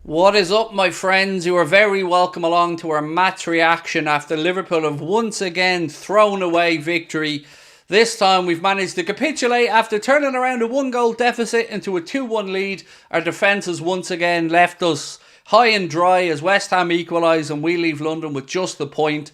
What is up, my friends? You are very welcome along to our match reaction after Liverpool have once again thrown away victory. This time we've managed to capitulate after turning around a 1-goal deficit into a 2-1 lead. Our defence has once again left us high and dry as West Ham equalise and we leave London with just the point.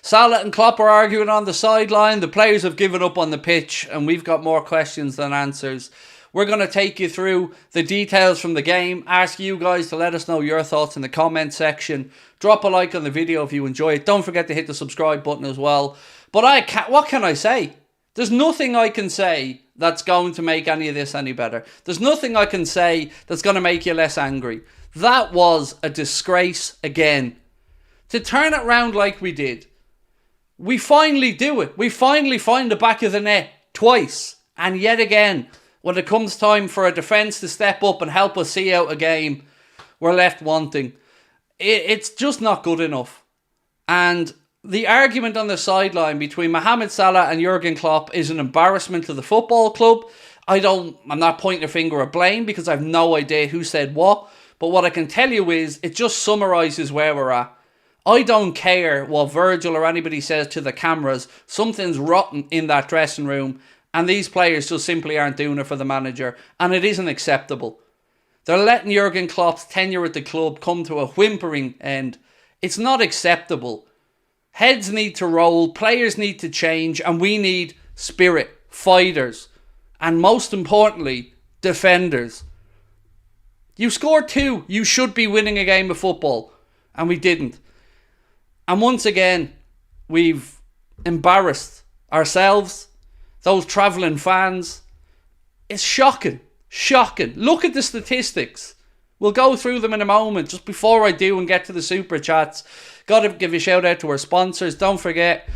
Salah and Klopp are arguing on the sideline. The players have given up on the pitch and we've got more questions than answers. We're going to take you through the details from the game, ask you guys to let us know your thoughts in the comment section. Drop a like on the video if you enjoy it. Don't forget to hit the subscribe button as well. But what can I say? There's nothing I can say that's going to make any of this any better. There's nothing I can say that's going to make you less angry. That was a disgrace again. To turn it round like we did. We finally do it. We finally find the back of the net twice. And yet again, when it comes time for a defence to step up and help us see out a game, we're left wanting. It's just not good enough. And the argument on the sideline between Mohamed Salah and Jurgen Klopp is an embarrassment to the football club. I'm not pointing a finger of blame because I have no idea who said what. But what I can tell you is it just summarises where we're at. I don't care what Virgil or anybody says to the cameras. Something's rotten in that dressing room. And these players just simply aren't doing it for the manager. And it isn't acceptable. They're letting Jurgen Klopp's tenure at the club come to a whimpering end. It's not acceptable. Heads need to roll. Players need to change. And we need spirit. Fighters. And most importantly, defenders. You scored 2. You should be winning a game of football. And we didn't. And once again, we've embarrassed ourselves. Those travelling fans. It's shocking. Shocking. Look at the statistics. We'll go through them in a moment. Just before I do and get to the super chats, got to give a shout out to our sponsors. Don't forget,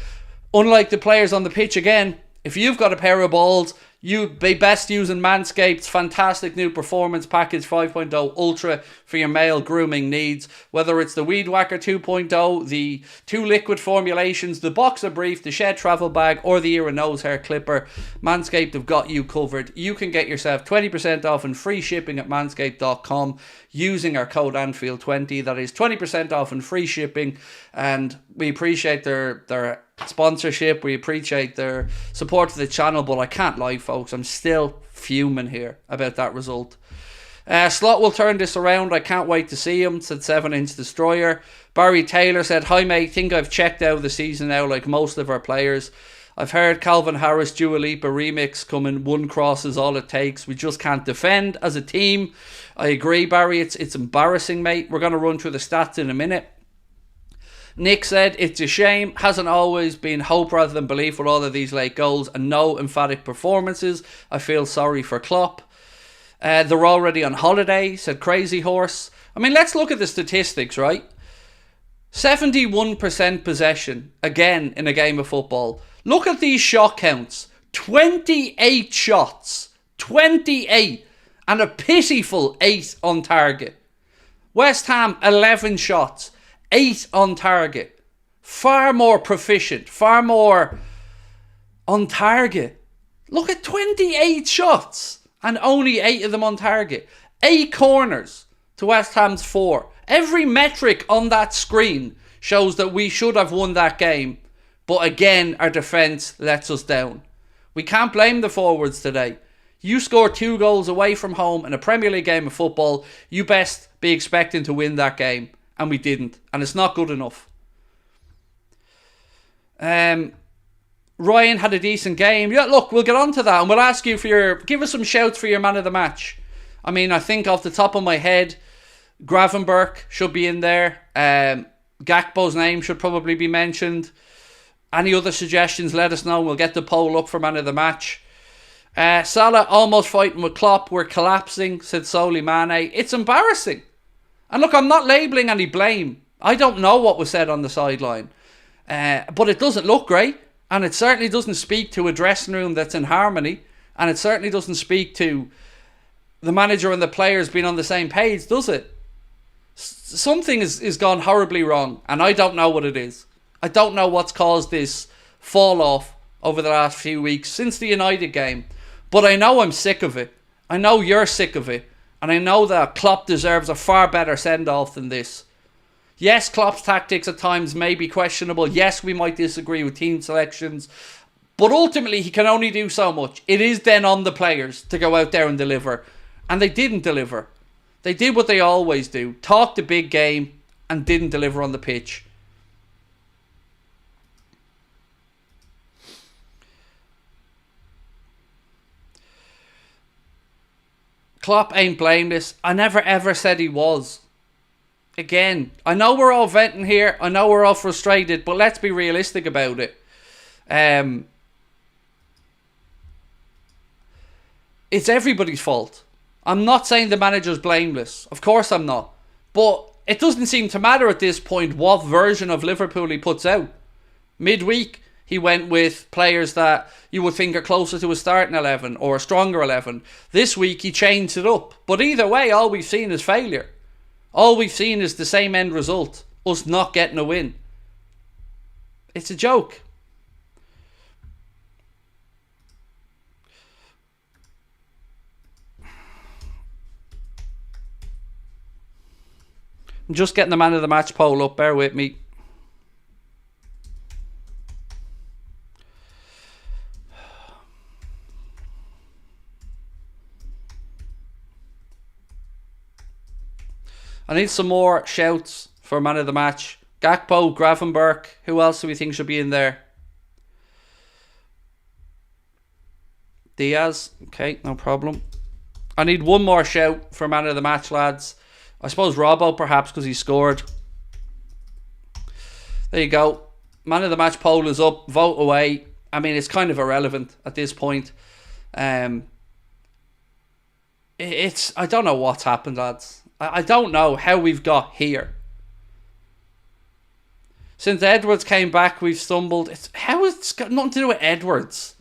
unlike the players on the pitch again, if you've got a pair of balls, you'd be best using Manscaped's fantastic new Performance Package 5.0 Ultra for your male grooming needs. Whether it's the Weed Whacker 2.0, the 2 liquid formulations, the Boxer Brief, the Shed Travel Bag, or the Ear and Nose Hair Clipper, Manscaped have got you covered. You can get yourself 20% off and free shipping at manscaped.com using our code Anfield20. That is 20% off and free shipping. And we appreciate their sponsorship. We appreciate their support to the channel, but I can't lie, folks, I'm still fuming here about that result. Slot will turn this around. I can't wait to see him, said 7-inch Destroyer. Barry Taylor said, hi mate, think I've checked out the season now like most of our players. I've heard Calvin Harris Dua Lipa remix coming. 1 cross is all it takes. We just can't defend as a team. I agree, Barry, it's embarrassing, mate. We're going to run through the stats in a minute. Nick said, it's a shame, hasn't always been hope rather than belief with all of these late goals and no emphatic performances. I feel sorry for Klopp. They're already on holiday, said Crazy Horse. I mean, let's look at the statistics, right? 71% possession, again, in a game of football. Look at these shot counts. 28 shots. 28. And a pitiful 8 on target. West Ham, 11 shots. 8 on target. Far more proficient. Far more on target. Look at 28 shots. And only 8 of them on target. 8 corners to West Ham's 4. Every metric on that screen shows that we should have won that game. But again, our defence lets us down. We can't blame the forwards today. You score 2 goals away from home in a Premier League game of football. You best be expecting to win that game. And we didn't. And it's not good enough. Ryan had a decent game. Yeah, look, we'll get on to that. And we'll ask you for give us some shouts for your man of the match. I mean, I think off the top of my head, Gravenberch should be in there. Gakpo's name should probably be mentioned. Any other suggestions, let us know. We'll get the poll up for man of the match. Salah almost fighting with Klopp. We're collapsing, said Soli Mane. It's embarrassing. And look, I'm not labelling any blame. I don't know what was said on the sideline. But it doesn't look great. And it certainly doesn't speak to a dressing room that's in harmony. And it certainly doesn't speak to the manager and the players being on the same page, does it? Something is gone horribly wrong. And I don't know what it is. I don't know what's caused this fall off over the last few weeks since the United game. But I know I'm sick of it. I know you're sick of it. And I know that Klopp deserves a far better send-off than this. Yes, Klopp's tactics at times may be questionable. Yes, we might disagree with team selections. But ultimately, he can only do so much. It is then on the players to go out there and deliver. And they didn't deliver. They did what they always do. Talked a big game and didn't deliver on the pitch. Klopp ain't blameless. I never ever said he was. Again, I know we're all venting here. I know we're all frustrated. But let's be realistic about it. It's everybody's fault. I'm not saying the manager's blameless. Of course I'm not. But it doesn't seem to matter at this point what version of Liverpool he puts out. Midweek, he went with players that you would think are closer to a starting 11 or a stronger 11. This week, he changed it up. But either way, all we've seen is failure. All we've seen is the same end result. Us not getting a win. It's a joke. I'm just getting the man of the match poll up. Bear with me. I need some more shouts for man of the match. Gakpo, Gravenberch. Who else do we think should be in there? Diaz. Okay, no problem. I need one more shout for man of the match, lads. I suppose Robbo, perhaps, because he scored. There you go. Man of the match poll is up. Vote away. I mean, it's kind of irrelevant at this point. I don't know what's happened, lads. I don't know how we've got here. Since Edwards came back, we've stumbled. It's got nothing to do with Edwards.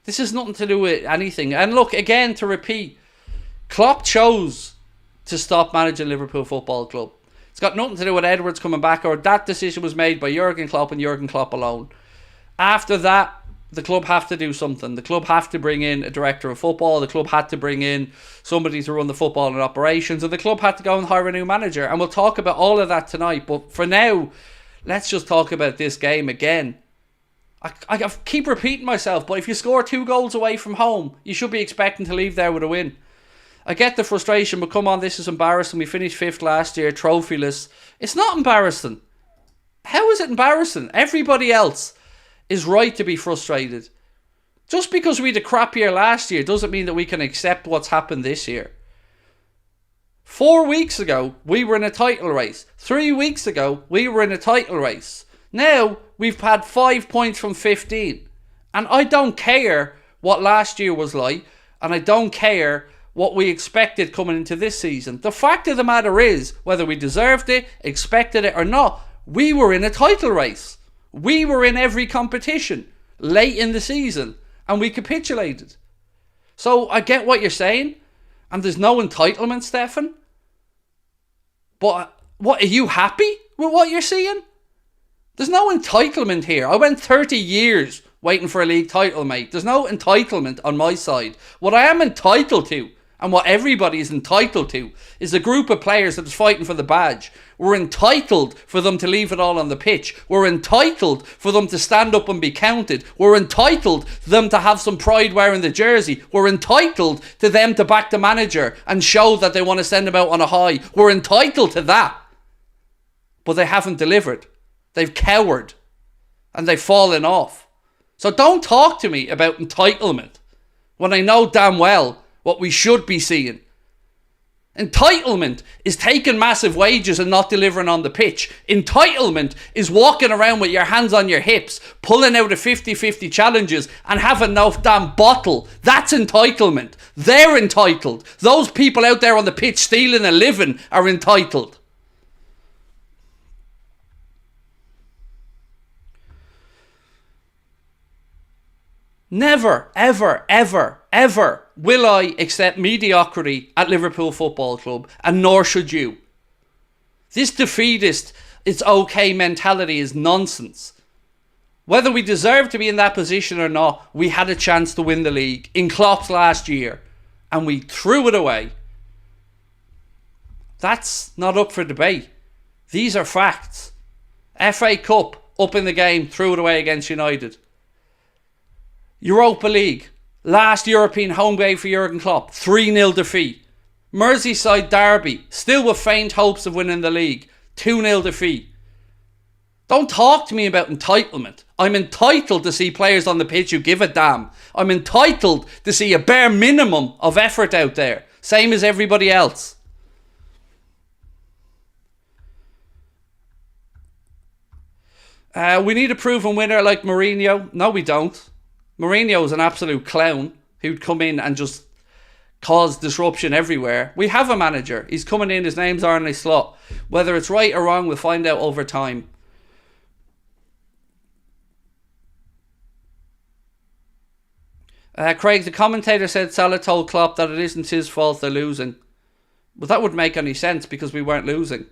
This has nothing to do with anything. And look, again, to repeat, Klopp chose to stop managing Liverpool Football Club. It's got nothing to do with Edwards coming back, or that decision was made by Jurgen Klopp and Jurgen Klopp alone. After that, the club have to do something. The club have to bring in a director of football. The club had to bring in somebody to run the football and operations, and the club had to go and hire a new manager. And we'll talk about all of that tonight. But for now, let's just talk about this game again. I keep repeating myself, but if you score 2 goals away from home, you should be expecting to leave there with a win. I get the frustration, but come on, this is embarrassing. We finished 5th last year, trophyless. It's not embarrassing. How is it embarrassing? Everybody else is right to be frustrated. Just because we had a crap year last year doesn't mean that we can accept what's happened this year. 4 weeks ago, we were in a title race. 3 weeks ago, we were in a title race. Now, we've had 5 points from 15. And I don't care what last year was like, and I don't care what we expected coming into this season. The fact of the matter is, whether we deserved it, expected it or not, we were in a title race. We were in every competition late in the season, and we capitulated. So I get what you're saying, and there's no entitlement, Stefan. But what, are you happy with what you're seeing? There's no entitlement here. I went 30 years waiting for a league title, mate. There's no entitlement on my side. What I am entitled to, and what everybody is entitled to, is a group of players that is fighting for the badge. We're entitled for them to leave it all on the pitch. We're entitled for them to stand up and be counted. We're entitled for them to have some pride wearing the jersey. We're entitled to them to back the manager and show that they want to send him out on a high. We're entitled to that. But they haven't delivered. They've cowered. And they've fallen off. So don't talk to me about entitlement when I know damn well what we should be seeing. Entitlement is taking massive wages and not delivering on the pitch. Entitlement is walking around with your hands on your hips, pulling out of 50-50 challenges and having no damn bottle. That's entitlement. They're entitled. Those people out there on the pitch stealing a living are entitled. Never, ever, ever, ever will I accept mediocrity at Liverpool Football Club, and nor should you. This defeatist, it's okay mentality is nonsense. Whether we deserve to be in that position or not, we had a chance to win the league in Klopp's last year, and we threw it away. That's not up for debate. These are facts. FA Cup, up in the game, threw it away against United. Europa League, last European home game for Jurgen Klopp, 3-0 defeat. Merseyside derby, still with faint hopes of winning the league, 2-0 defeat. Don't talk to me about entitlement. I'm entitled to see players on the pitch who give a damn. I'm entitled to see a bare minimum of effort out there, same as everybody else. We need a proven winner like Mourinho. No, we don't. Mourinho is an absolute clown who'd come in and just cause disruption everywhere. We have a manager. He's coming in. His name's Arne Slot. Whether it's right or wrong, we'll find out over time. Craig, the commentator, said Salah told Klopp that it isn't his fault they're losing. Well, that wouldn't make any sense because we weren't losing.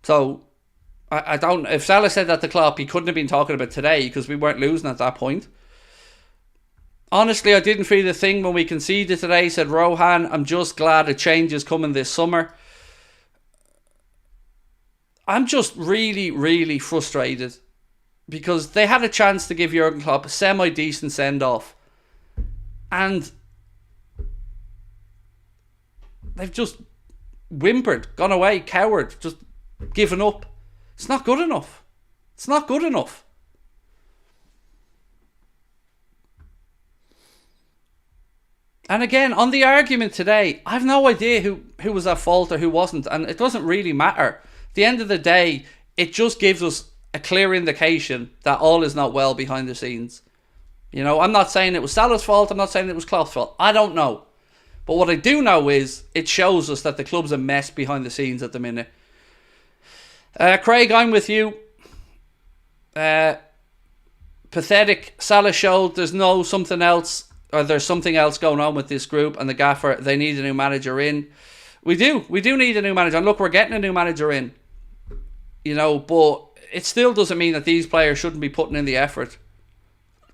So, I don't... If Salah said that to Klopp, he couldn't have been talking about today because we weren't losing at that point. Honestly, I didn't feel the thing when we conceded today, said Rohan. I'm just glad a change is coming this summer. I'm just really, really frustrated because they had a chance to give Jurgen Klopp a semi-decent send-off. And they've just whimpered, gone away, cowered, just given up. It's not good enough. It's not good enough. And again, on the argument today, I have no idea who was at fault or who wasn't. And it doesn't really matter. At the end of the day, it just gives us a clear indication that all is not well behind the scenes. You know, I'm not saying it was Salah's fault. I'm not saying it was Klopp's fault. I don't know. But what I do know is it shows us that the club's a mess behind the scenes at the minute. Craig, I'm with you. Pathetic. Salah showed there's something else going on with this group, and the gaffer, they need a new manager in. We do need a new manager, and look, we're getting a new manager in, you know, but it still doesn't mean that these players shouldn't be putting in the effort.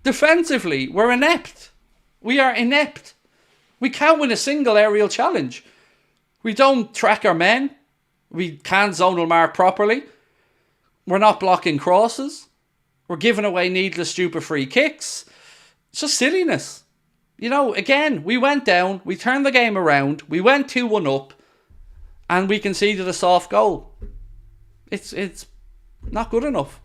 Defensively, we're inept. We are inept. We can't win a single aerial challenge. We don't track our men. We can't zonal mark properly. We're not blocking crosses. We're giving away needless, stupid free kicks. It's just silliness. You know, again, we went down. We turned the game around. We went 2-1 up. And we conceded a soft goal. It's not good enough.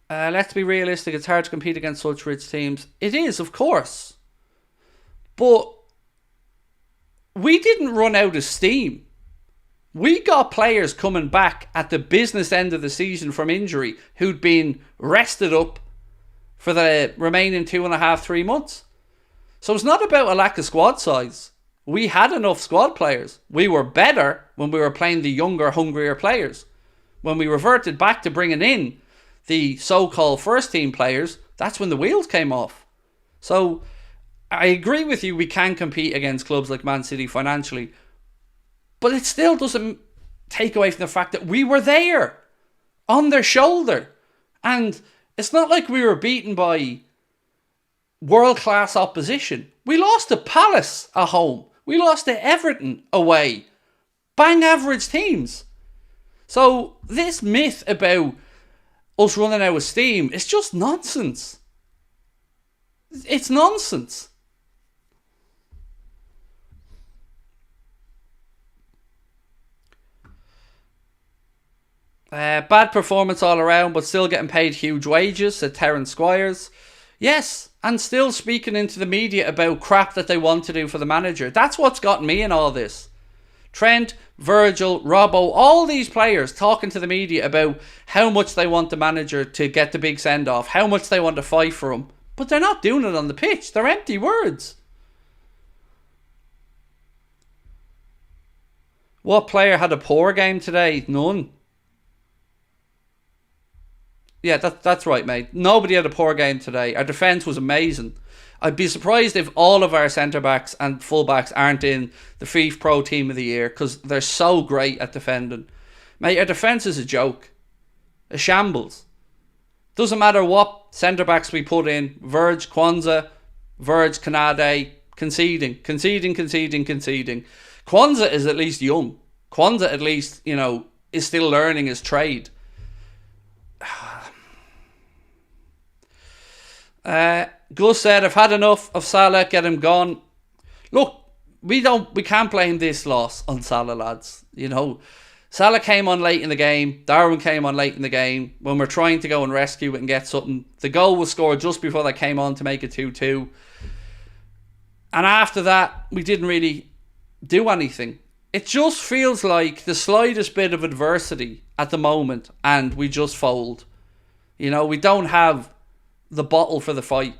Let's be realistic. It's hard to compete against such rich teams. It is, of course. But we didn't run out of steam. We got players coming back at the business end of the season from injury who'd been rested up for the remaining 2.5-3 months. So it's not about a lack of squad size. We had enough squad players. We were better when we were playing the younger, hungrier players. When we reverted back to bringing in the so-called first team players, that's when the wheels came off. So I agree with you, we can compete against clubs like Man City financially, but it still doesn't take away from the fact that we were there on their shoulder. And it's not like we were beaten by world-class opposition. We lost to Palace at home. We lost to Everton away. Bang average teams. So this myth about us running out of steam is just nonsense. It's nonsense. Bad performance all around, but still getting paid huge wages, said Terence Squires. Yes, and still speaking into the media about crap that they want to do for the manager. That's what's gotten me in all this. Trent, Virgil, Robbo, all these players talking to the media about how much they want the manager to get the big send-off, how much they want to fight for him. But they're not doing it on the pitch. They're empty words. What player had a poor game today? None. Yeah, that's right, mate. Nobody had a poor game today. Our defence was amazing. I'd be surprised if all of our centre-backs and full-backs aren't in the FIFA Pro Team of the Year because they're so great at defending. Mate, our defence is a joke. A shambles. Doesn't matter what centre-backs we put in. Verge, Kwanzaa, Verge, Kanade, conceding. Kwanzaa is at least young. Kwanzaa at least, is still learning his trade. Gus said, I've had enough of Salah, get him gone. Look, we can't blame this loss on Salah, lads. Salah came on late in the game. Darwin came on late in the game. When we're trying to go and rescue it and get something. The goal was scored just before they came on to make it 2-2. And after that, we didn't really do anything. It just feels like the slightest bit of adversity at the moment and we just fold. We don't have the bottle for the fight.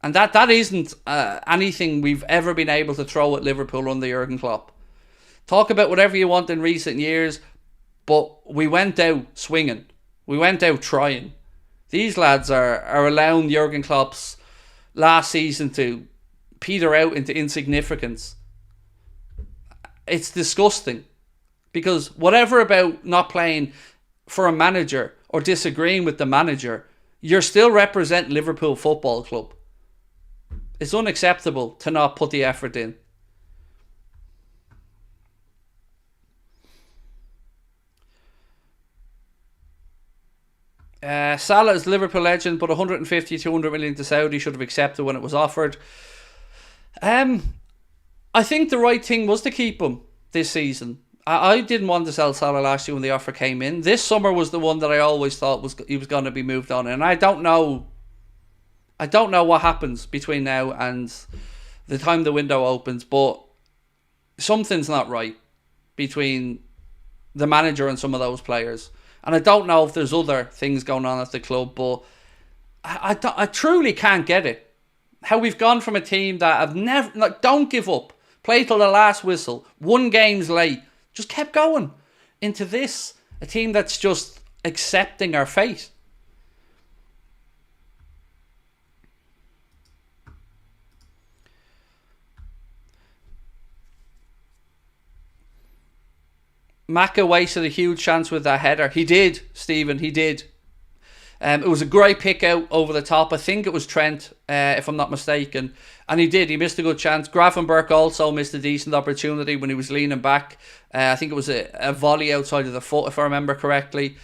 And that isn't anything we've ever been able to throw at Liverpool under Jurgen Klopp. Talk about whatever you want in recent years, but we went out swinging. We went out trying. These lads are allowing Jurgen Klopp's last season to peter out into insignificance. It's disgusting. Because whatever about not playing for a manager or disagreeing with the manager, you're still representing Liverpool Football Club. It's unacceptable to not put the effort in. Salah is Liverpool legend, but 150, 200 million to Saudi should have accepted when it was offered. I think the right thing was to keep him this season. I didn't want to sell Salah last year when the offer came in. This summer was the one that I always thought he was going to be moved on, and I don't know what happens between now and the time the window opens, but something's not right between the manager and some of those players. And I don't know if there's other things going on at the club, but I truly can't get it. How we've gone from a team that have never, don't give up, play till the last whistle, won games late, just kept going, into this, a team that's just accepting our fate. Maka wasted a huge chance with that header. He did, Stephen, he did. It was a great pick out over the top. I think it was Trent, if I'm not mistaken. And he did. He missed a good chance. Gravenberch also missed a decent opportunity when he was leaning back. I think it was a volley outside of the foot, if I remember correctly.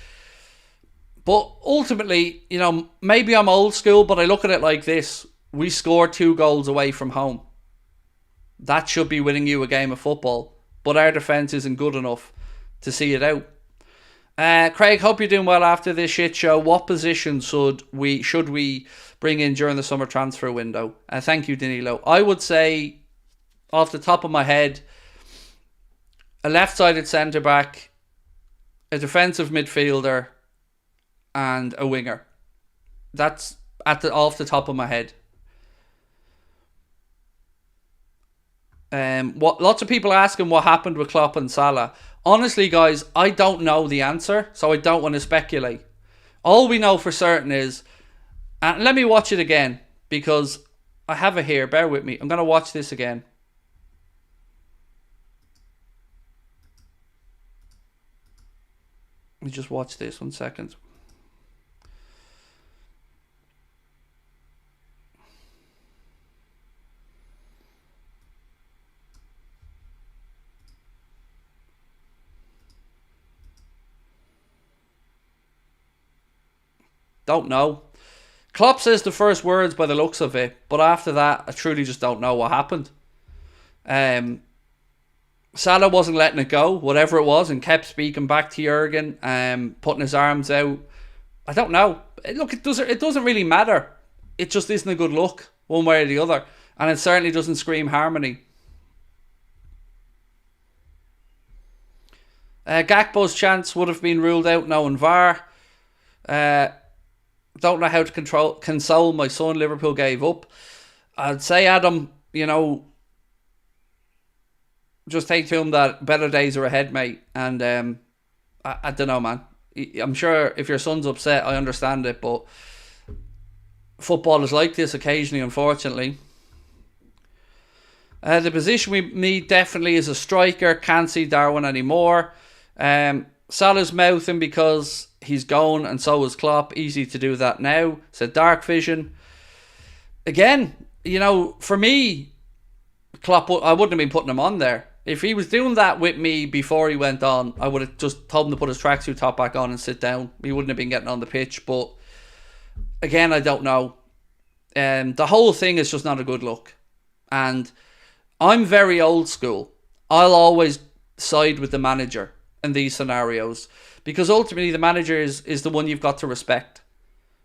But ultimately, maybe I'm old school, but I look at it like this. We scored 2 goals away from home. That should be winning you a game of football. But our defence isn't good enough to see it out. Craig, hope you're doing well after this shit show. What position should we bring in during the summer transfer window? Thank you, Danilo. I would say, off the top of my head, a left-sided centre-back, a defensive midfielder, and a winger. That's off the top of my head. Lots of people asking what happened with Klopp and Salah. Honestly, guys, I don't know the answer, so I don't want to speculate. All we know for certain is, and let me watch it again, because I have it here, bear with me. I'm going to watch this again. Let me just watch this 1 second. Don't know. Klopp says the first words by the looks of it, but after that, I truly just don't know what happened. Salah wasn't letting it go, whatever it was, and kept speaking back to Jurgen, putting his arms out. I don't know. Look, it doesn't really matter. It just isn't a good look, one way or the other, and it certainly doesn't scream harmony. Gakpo's chance would have been ruled out knowing VAR. Don't know how to console my son. Liverpool gave up. I'd say, Adam, just take to him that better days are ahead, mate. And I don't know, man. I'm sure if your son's upset, I understand it, but football is like this occasionally, unfortunately. The position we need definitely is a striker. Can't see Darwin anymore. Salah's mouthing because he's gone and so is Klopp. Easy to do that now, said Dark Vision. Again, for me, Klopp, I wouldn't have been putting him on there. If he was doing that with me before he went on, I would have just told him to put his tracksuit top back on and sit down. He wouldn't have been getting on the pitch. But again, I don't know. The whole thing is just not a good look. And I'm very old school. I'll always side with the manager in these scenarios, because ultimately the manager is the one you've got to respect.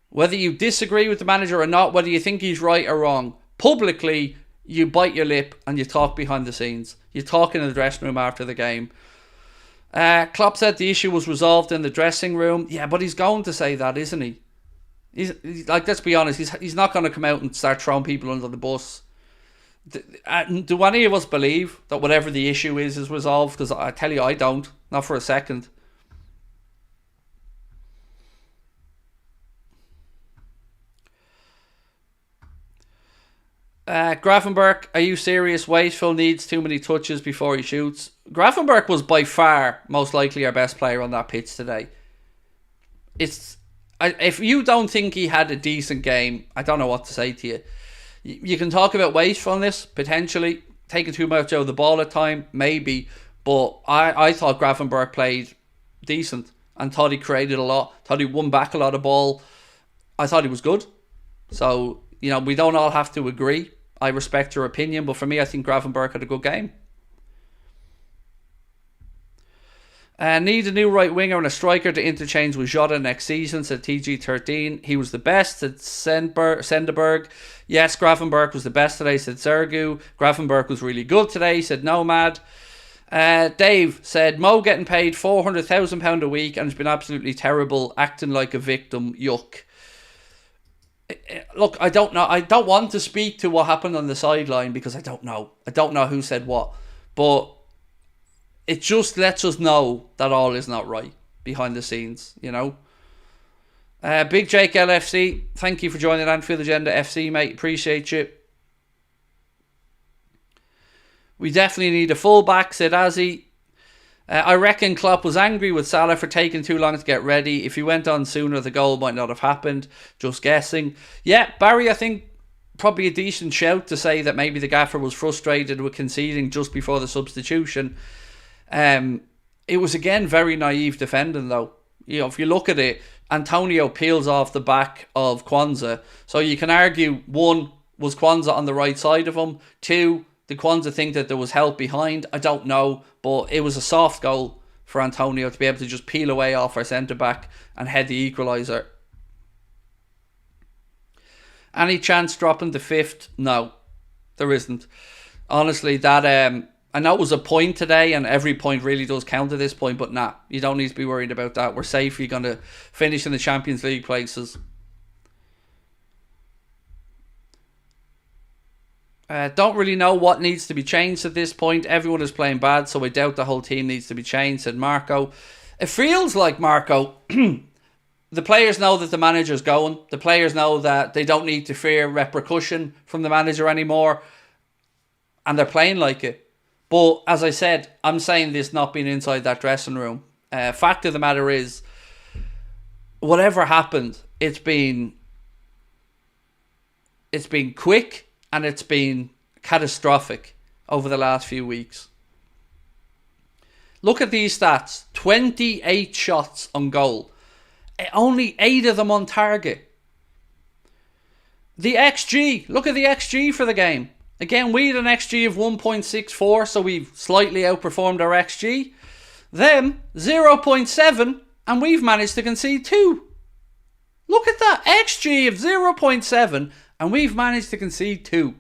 Whether you disagree with the manager or not, whether you think he's right or wrong, publicly you bite your lip and you talk behind the scenes. You talk in the dressing room after the game. Klopp said the issue was resolved in the dressing room. Yeah, but he's going to say that, isn't he? He's like, let's be honest, he's not going to come out and start throwing people under the bus. Do any of us believe that whatever the issue is resolved? Because I tell you, I don't. Not for a second. Gravenberch, are you serious? Wasteful, needs too many touches before he shoots. Gravenberch was by far most likely our best player on that pitch today. If you don't think he had a decent game, I don't know what to say to you. You can talk about wastefulness, potentially. Taking too much out of the ball at time, maybe. But I thought Gravenberch played decent and thought he created a lot. Thought he won back a lot of ball. I thought he was good. So, we don't all have to agree. I respect your opinion, but for me, I think Gravenberch had a good game. Need a new right winger and a striker to interchange with Jota next season, said TG13. He was the best, said Senderberg. Yes, Gravenberch was the best today, said Zergu. Gravenberch was really good today, said Nomad. Dave said Mo getting paid £400,000 a week and has been absolutely terrible, acting like a victim. Yuck. Look, I don't know. I don't want to speak to what happened on the sideline because I don't know. I don't know who said what. But it just lets us know that all is not right behind the scenes, Big Jake LFC, thank you for joining Anfield Agenda FC, mate. Appreciate you. We definitely need a fullback, said Azzy. I reckon Klopp was angry with Salah for taking too long to get ready. If he went on sooner, the goal might not have happened. Just guessing. Yeah, Barry, I think probably a decent shout to say that maybe the gaffer was frustrated with conceding just before the substitution. It was again very naive defending though. If you look at it, Antonio peels off the back of Kwanzaa. So you can argue, one, was Kwanzaa on the right side of him? Two, did Kwanzaa think that there was help behind? I don't know, but it was a soft goal for Antonio to be able to just peel away off our centre back and head the equaliser. Any chance dropping to fifth? No, there isn't. Honestly, that I know it was a point today, and every point really does count at this point, but nah, you don't need to be worried about that. We're safely going to finish in the Champions League places. Don't really know what needs to be changed at this point. Everyone is playing bad, so I doubt the whole team needs to be changed, said Marco. It feels like, Marco, the players know that the manager's going. The players know that they don't need to fear repercussion from the manager anymore, and they're playing like it. But as I said, I'm saying this not being inside that dressing room. Fact of the matter is, whatever happened, it's been quick and it's been catastrophic over the last few weeks. Look at these stats. 28 shots on goal. Only 8 of them on target. The XG. Look at the XG for the game. Again, we had an XG of 1.64, so we've slightly outperformed our XG. Them, 0.7, and we've managed to concede 2. Look at that. XG of 0.7, and we've managed to concede 2.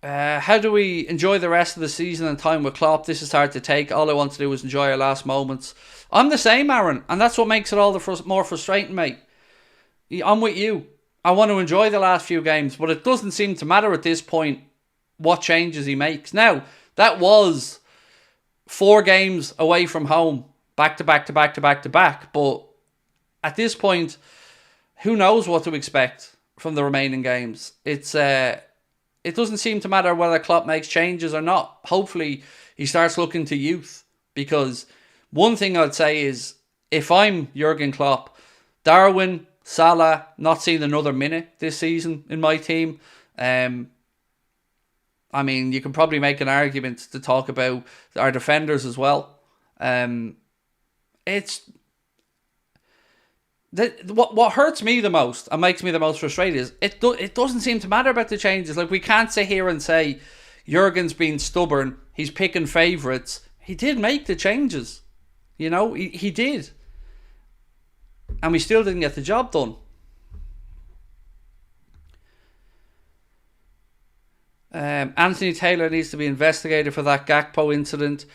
How do we enjoy the rest of the season and time with Klopp? This is hard to take. All I want to do is enjoy our last moments. I'm the same, Aaron, and that's what makes it all the more frustrating, mate. I'm with you. I want to enjoy the last few games, but it doesn't seem to matter at this point what changes he makes. Now, that was 4 games away from home, back to back to back to back to back, but at this point, who knows what to expect from the remaining games. It doesn't seem to matter whether Klopp makes changes or not. Hopefully he starts looking to youth, because one thing I'd say is, if I'm Jurgen Klopp, Darwin, Salah, not seeing another minute this season in my team. I mean, you can probably make an argument to talk about our defenders as well. What hurts me the most and makes me the most frustrated is it doesn't seem to matter about the changes. Like, we can't sit here and say Jurgen's being stubborn, he's picking favourites. He did make the changes. You know, he did. And we still didn't get the job done. Anthony Taylor needs to be investigated for that Gakpo incident.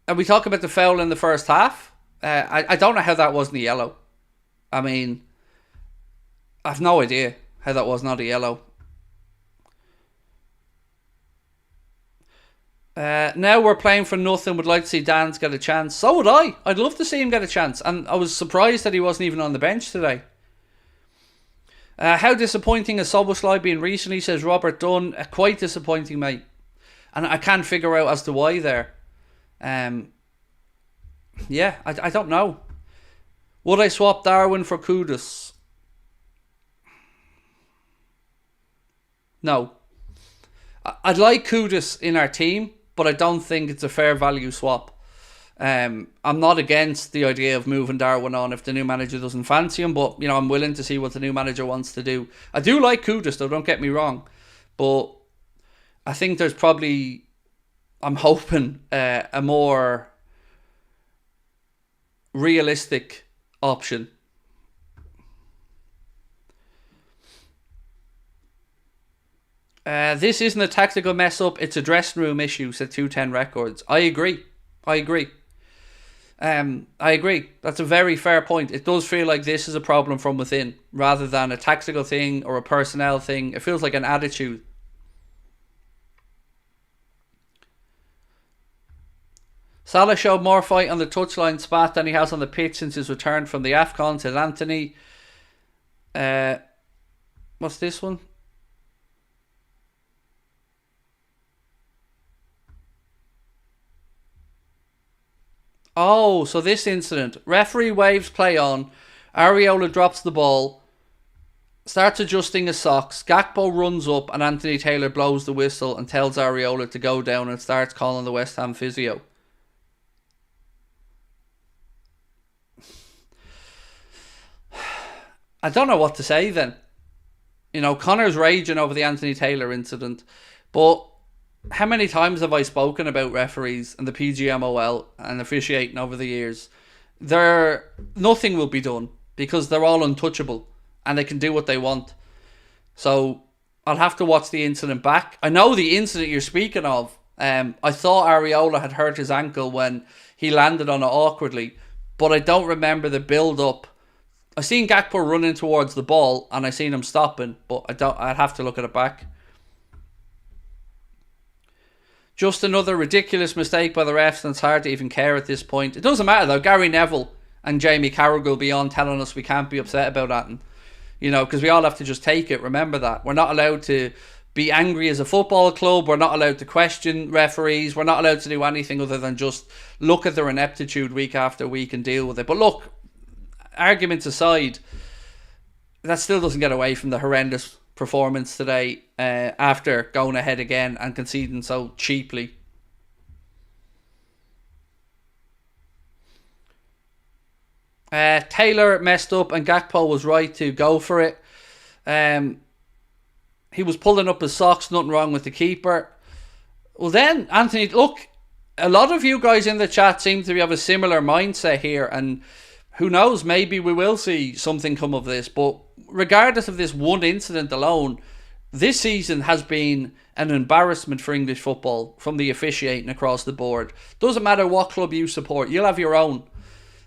And we talk about the foul in the first half. I don't know how that wasn't a yellow. I mean, I have no idea how that was not a yellow. Now we're playing for nothing. Would like to see Dan's get a chance. So would I. I'd love to see him get a chance. And I was surprised that he wasn't even on the bench today. How disappointing is Szoboszlai been recently, says Robert Dunn. Quite disappointing, mate. And I can't figure out as to why there. Yeah, I don't know. Would I swap Darwin for Kudus? No. I'd like Kudus in our team, but I don't think it's a fair value swap. I'm not against the idea of moving Darwin on if the new manager doesn't fancy him, but you know, I'm willing to see what the new manager wants to do. I do like Kudus, though, don't get me wrong, but I think there's probably, I'm hoping, a more realistic option. This isn't a tactical mess up, it's a dressing room issue, said 210 Records. I agree. I agree. That's a very fair point. It does feel like this is a problem from within rather than a tactical thing or a personnel thing. It feels like an attitude. Salah showed more fight on the touchline spot than he has on the pitch since his return from the AFCON, said Anthony. What's this one? Oh, so this incident. Referee waves play on. Areola drops the ball. Starts adjusting his socks. Gakpo runs up and Anthony Taylor blows the whistle and tells Areola to go down and starts calling the West Ham physio. I don't know what to say then. You know, Connor's raging over the Anthony Taylor incident, but how many times have I spoken about referees and the PGMOL and officiating over the years? Nothing will be done because they're all untouchable and they can do what they want. So I'll have to watch the incident back. I know the incident you're speaking of. I thought Areola had hurt his ankle when he landed on it awkwardly, but I don't remember the build-up. I seen Gakpo running towards the ball and I seen him stopping, but I'd have to look at it back. Just another ridiculous mistake by the refs, and it's hard to even care at this point. It doesn't matter though. Gary Neville and Jamie Carragher will be on telling us we can't be upset about that, and you know, because we all have to just take it. Remember that we're not allowed to be angry as a football club. We're not allowed to question referees. We're not allowed to do anything other than just look at their ineptitude week after week and deal with it. But look, arguments aside, that still doesn't get away from the horrendous performance today after going ahead again and conceding so cheaply. Taylor messed up and Gakpo was right to go for it. He was pulling up his socks, nothing wrong with the keeper. Well then, Anthony, look, a lot of you guys in the chat seem to have a similar mindset here, and who knows, maybe we will see something come of this. But regardless of this one incident alone, this season has been an embarrassment for English football from the officiating across the board. Doesn't matter what club you support, you'll have your own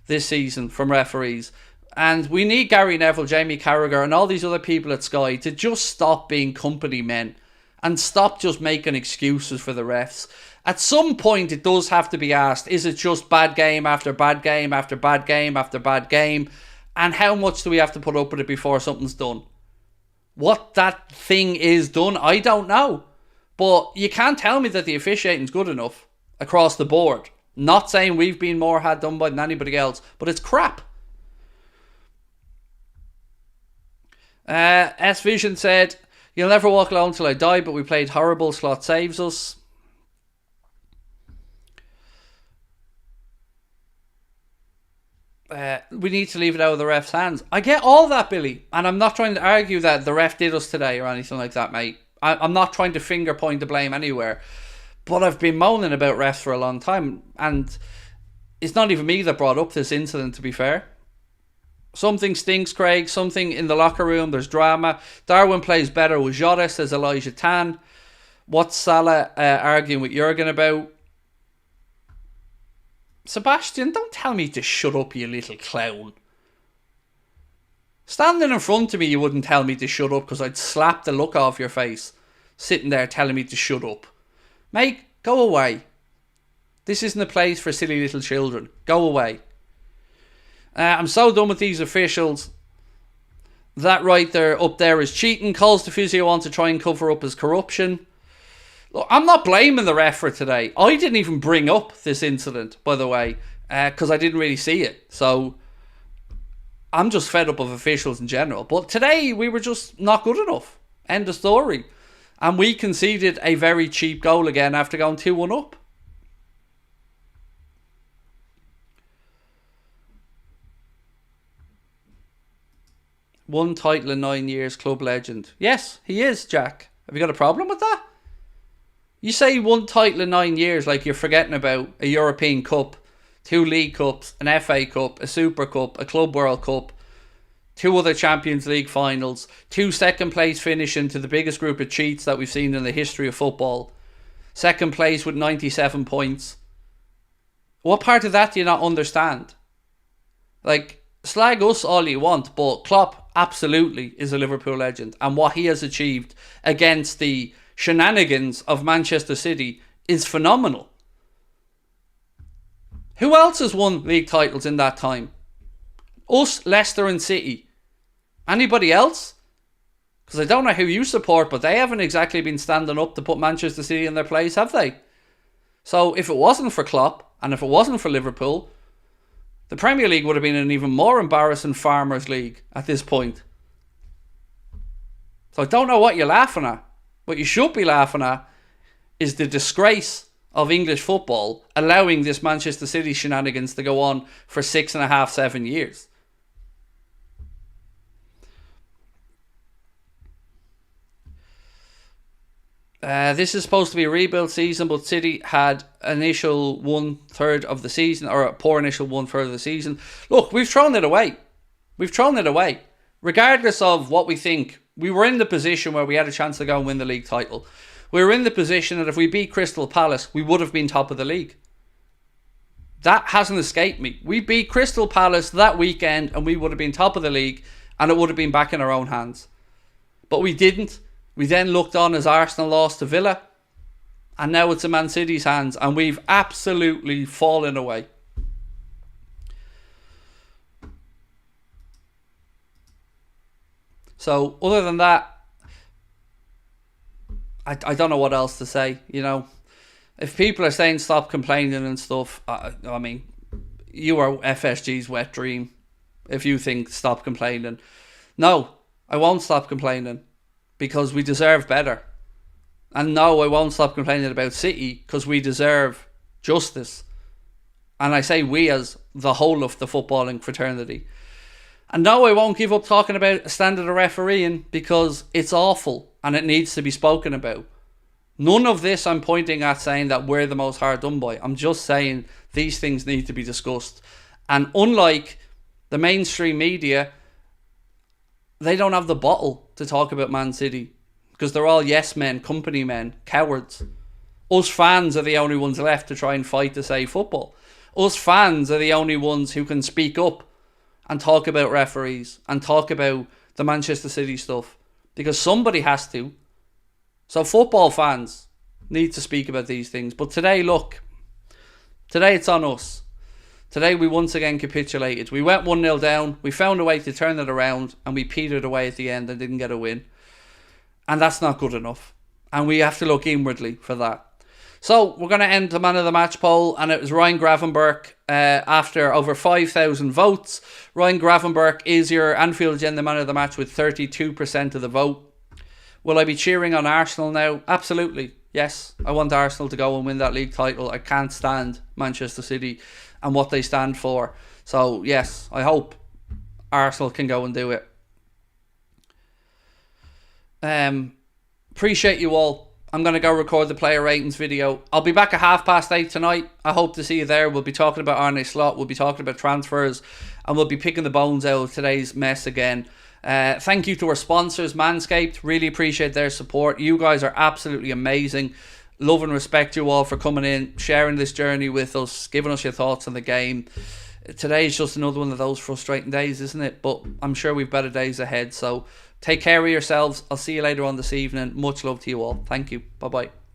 this season from referees. And we need Gary Neville, Jamie Carragher and all these other people at Sky to just stop being company men and stop just making excuses for the refs. At some point, it does have to be asked, is it just bad game after bad game after bad game after bad game? And how much do we have to put up with it before something's done? What that thing is done, I don't know. But you can't tell me that the officiating's good enough across the board. Not saying we've been more hard done by than anybody else, but it's crap. S Vision said, "You'll never walk alone till I die, but we played horrible. Slot saves us." We need to leave it out of the ref's hands. I get all that, Billy, and I'm not trying to argue that the ref did us today or anything like that, mate. I'm not trying to finger point the blame anywhere, but I've been moaning about refs for a long time, and it's not even me that brought up this incident, to be fair. Something stinks, Craig. Something in the locker room. There's drama. Darwin plays better with Jota, says Elijah Tan. What's Salah arguing with Jurgen about? Sebastian, don't tell me to shut up, you little clown. Standing in front of me, you wouldn't tell me to shut up because I'd slap the look off your face. Sitting there telling me to shut up. Mate, go away. This isn't a place for silly little children. Go away. I'm so done with these officials. That right there up there is cheating. Calls the physio on to try and cover up his corruption. Look, I'm not blaming the ref for today. I didn't even bring up this incident, by the way, because I didn't really see it. So I'm just fed up of officials in general. But today we were just not good enough. End of story. And we conceded a very cheap goal again after going 2-1 up. One title in 9 years, club legend. Yes, he is, Jack. Have you got a problem with that? You say one title in 9 years like you're forgetting about a European Cup, 2 League Cups, an FA Cup, a Super Cup, a Club World Cup, 2 other Champions League finals, 2 second place finish into the biggest group of cheats that we've seen in the history of football. Second place with 97 points. What part of that do you not understand? Like, slag us all you want, but Klopp absolutely is a Liverpool legend. And what he has achieved against the shenanigans of Manchester City is phenomenal. Who else has won league titles in that time? Us, Leicester and City. Anybody else? Because I don't know who you support, but they haven't exactly been standing up to put Manchester City in their place, have they? So if it wasn't for Klopp, and if it wasn't for Liverpool, the Premier League would have been an even more embarrassing Farmers League at this point. So I don't know what you're laughing at. What you should be laughing at is the disgrace of English football allowing this Manchester City shenanigans to go on for 6.5, 7 years. This is supposed to be a rebuild season, but City had initial 1/3 of the season, or a poor initial 1/3 of the season. Look, we've thrown it away. We've thrown it away. Regardless of what we think, we were in the position where we had a chance to go and win the league title. We were in the position that if we beat Crystal Palace, we would have been top of the league. That hasn't escaped me. We beat Crystal Palace that weekend and we would have been top of the league and it would have been back in our own hands. But we didn't. We then looked on as Arsenal lost to Villa, and now it's in Man City's hands, and we've absolutely fallen away. So, other than that, I don't know what else to say. You know, if people are saying stop complaining and stuff, I mean, you are FSG's wet dream if you think stop complaining. No, I won't stop complaining. Because we deserve better. And no, I won't stop complaining about City because we deserve justice. And I say we as the whole of the footballing fraternity. And no, I won't give up talking about a standard of refereeing because it's awful and it needs to be spoken about. None of this I'm pointing at saying that we're the most hard done by. I'm just saying these things need to be discussed. And unlike the mainstream media, they don't have the bottle to talk about Man City because they're all yes men, company men, cowards. Us fans are the only ones left to try and fight to save football. Us fans are the only ones who can speak up and talk about referees and talk about the Manchester City stuff because somebody has to. So football fans need to speak about these things. But today, look, today it's on us. Today we once again capitulated. We went 1-0 down, we found a way to turn it around, and we petered away at the end and didn't get a win. And that's not good enough. And we have to look inwardly for that. So we're going to end the man of the match poll, and it was Ryan Gravenberch after over 5,000 votes. Ryan Gravenberch is your Anfield Agenda man of the match with 32% of the vote. Will I be cheering on Arsenal now? Absolutely. Yes, I want Arsenal to go and win that league title. I can't stand Manchester City and what they stand for. So yes, I hope Arsenal can go and do it. Appreciate you all. I'm going to go record the player ratings video. I'll be back at 8:30 tonight. I hope to see you there. We'll be talking about Arne Slot. We'll be talking about transfers. And we'll be picking the bones out of today's mess again. Thank you to our sponsors, Manscaped. Really appreciate their support. You guys are absolutely amazing. Love and respect you all for coming in, sharing this journey with us, giving us your thoughts on the game. Today is just another one of those frustrating days, isn't it? But I'm sure we've better days ahead. So take care of yourselves. I'll see you later on this evening. Much love to you all. Thank you. Bye-bye.